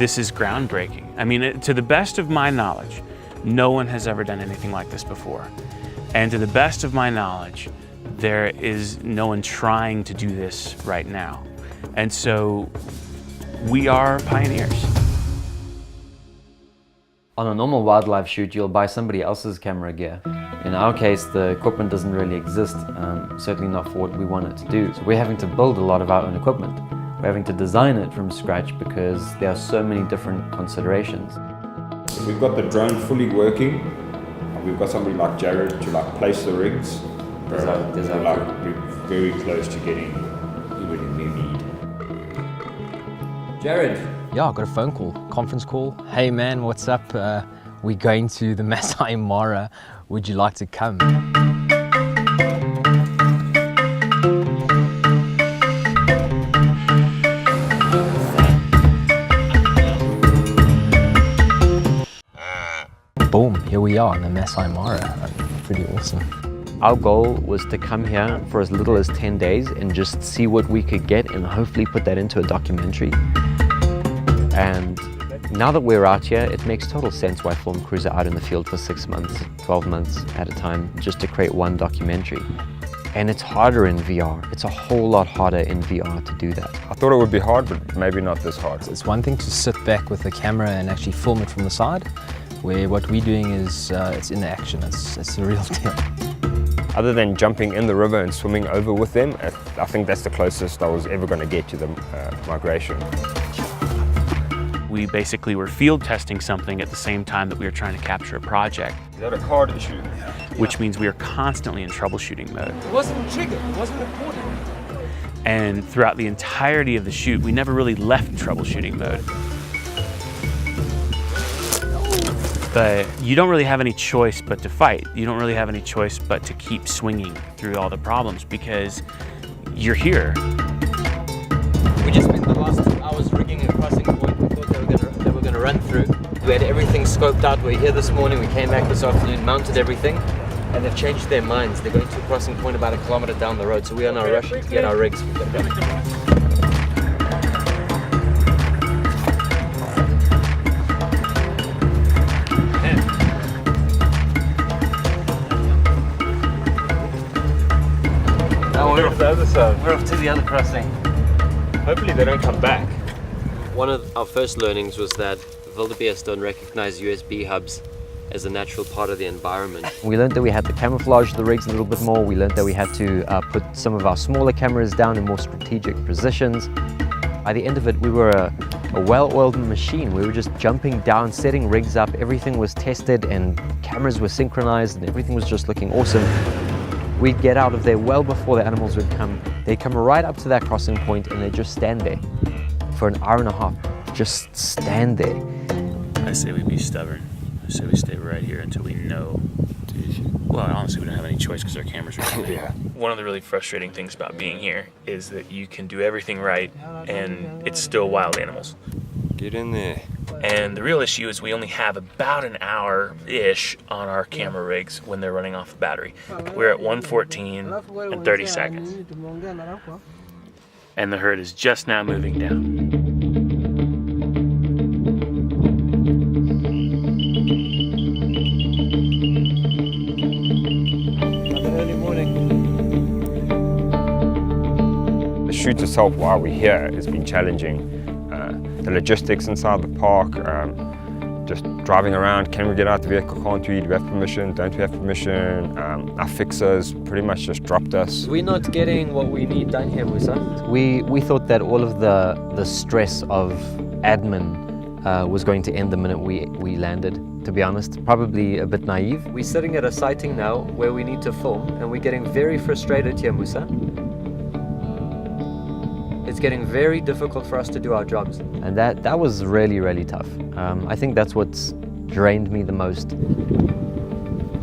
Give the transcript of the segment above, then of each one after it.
this is groundbreaking. I mean, to the best of my knowledge, no one has ever done anything like this before. And to the best of my knowledge, there is no one trying to do this right now. And so we are pioneers. On a normal wildlife shoot, you'll buy somebody else's camera gear. In our case, the equipment doesn't really exist, certainly not for what we want it to do. So we're having to build a lot of our own equipment. We're having to design it from scratch because there are so many different considerations. We've got the drone fully working. We've got somebody like Jared to place the rigs. We're very close to getting everything we need. Jared. Yeah, I got a phone call, conference call. Hey man, what's up? We're going to the Masai Mara. Would you like to come? Boom, here we are on the Masai Mara. Pretty awesome. Our goal was to come here for as little as 10 days and just see what we could get and hopefully put that into a documentary. And now that we're out here, it makes total sense why film crews are out in the field for 6 months, 12 months at a time, just to create one documentary. And it's harder in VR. It's a whole lot harder in VR to do that. I thought it would be hard, but maybe not this hard. It's one thing to sit back with the camera and actually film it from the side, where what we're doing is it's in the action, it's the real deal. Other than jumping in the river and swimming over with them, I think that's the closest I was ever going to get to the migration. We basically were field testing something at the same time that we were trying to capture a project. Is that a card issue? Which means we are constantly in troubleshooting mode. It wasn't triggered, it wasn't recorded. And throughout the entirety of the shoot, we never really left troubleshooting mode. But you don't really have any choice but to fight. You don't really have any choice but to keep swinging through all the problems because you're here. We just spent the last 2 hours rigging a crossing point. We thought they were going to run through. We had everything scoped out. We're here this morning. We came back this afternoon, mounted everything, and they've changed their minds. They're going to a crossing point about 1 kilometer down the road. So we are now rushing to get our rigs. We're off the other side. We're off to the other crossing. Hopefully they don't come back. One of our first learnings was that wildebeest don't recognize USB hubs as a natural part of the environment. We learned that we had to camouflage the rigs a little bit more. We learned that we had to put some of our smaller cameras down in more strategic positions. By the end of it, we were a well-oiled machine. We were just jumping down, setting rigs up. Everything was tested and cameras were synchronized and everything was just looking awesome. We'd get out of there well before the animals would come. They'd come right up to that crossing point and they'd just stand there for 1.5 hours. Just stand there. I say we be stubborn. I say we stay right here until we know. Well, honestly, we don't have any choice because our cameras are coming. Yeah. One of the really frustrating things about being here is that you can do everything right and it's still wild animals. Get in there. And the real issue is we only have about an hour-ish on our camera rigs when they're running off the battery. We're at 1:14 and 30 seconds. And the herd is just now moving down. The shoot itself while we're here has been challenging. The logistics inside the park, just driving around, can we get out the vehicle, can't we, do we have permission, don't we have permission, our fixers pretty much just dropped us. We're not getting what we need done here, Musa. We thought that all of the stress of admin was going to end the minute we landed, to be honest. Probably a bit naive. We're sitting at a sighting now where we need to film and we're getting very frustrated here, Musa. It's getting very difficult for us to do our jobs. And that was really, really tough. I think that's what's drained me the most.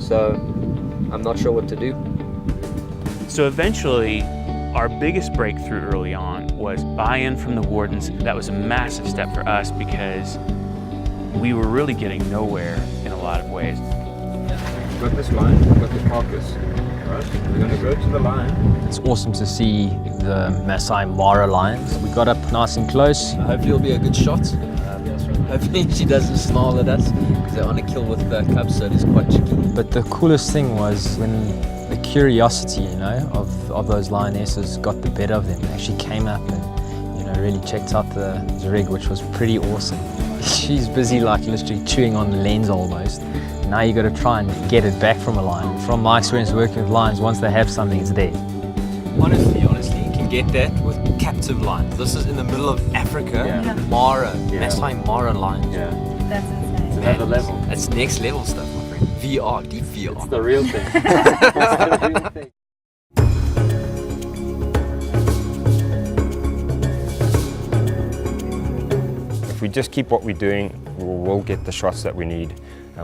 So I'm not sure what to do. So eventually, our biggest breakthrough early on was buy-in from the wardens. That was a massive step for us because we were really getting nowhere in a lot of ways. We've got this line, we've got the carcass. Right, we're going to go to the line. It's awesome to see the Masai Mara lions. We got up nice and close. Hopefully it'll be a good shot. Hopefully she doesn't snarl at us because they're on a kill with the cubs, so it is quite tricky. But the coolest thing was when the curiosity, you know, of those lionesses got the better of them. They actually came up and, you know, really checked out the rig, which was pretty awesome. She's busy like literally chewing on the lens almost. Now you got to try and get it back from a lion. From my experience working with lions, once they have something, it's there. Honestly, you can get that with captive lions. This is in the middle of Africa. Yeah. Mara, Yeah. Masai Mara lions. Yeah. That's insane. It's another level. That's next level stuff, my friend. VR, deep VR. It's the real thing. It's the real thing. If we just keep what we're doing, we'll get the shots that we need.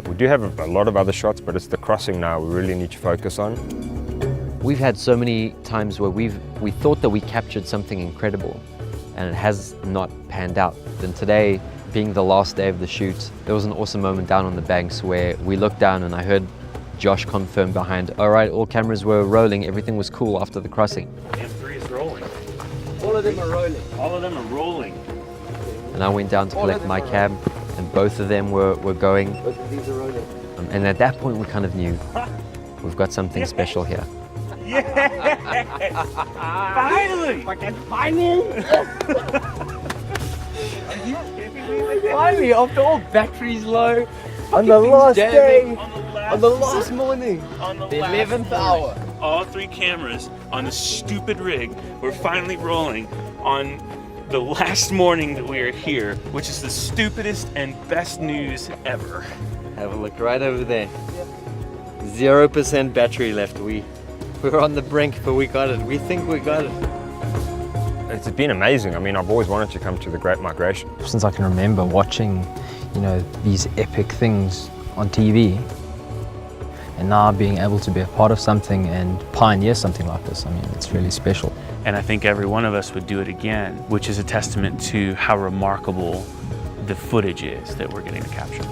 We do have a lot of other shots, but it's the crossing now we really need to focus on. We've had so many times where we thought that we captured something incredible and it has not panned out. And today, being the last day of the shoot, there was an awesome moment down on the banks where we looked down and I heard Josh confirm behind, all right, all cameras were rolling, everything was cool after the crossing. M3 is rolling. All of them are rolling. All of them are rolling. And I went down to collect my cab and both of them were going. Both of these are rolling. And at that point we kind of knew, we've got something special here. Finally! Finally, after all batteries low, on the last day, on the last morning, on the the last 11th morning, hour. all 3 cameras on the stupid rig were finally rolling on the last morning that we are here, which is the stupidest and best news ever. Have a look right over there. 0% battery left. We're on the brink, but we got it. We think we got it. It's been amazing. I mean, I've always wanted to come to the Great Migration. Since I can remember watching, you know, these epic things on TV, and now being able to be a part of something and pioneer something like this, I mean, it's really special. And I think every one of us would do it again, which is a testament to how remarkable the footage is that we're getting to capture.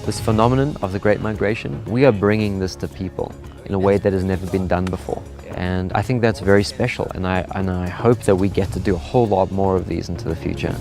This phenomenon of the Great Migration, we are bringing this to people in a way that has never been done before. And I think that's very special, and I hope that we get to do a whole lot more of these into the future.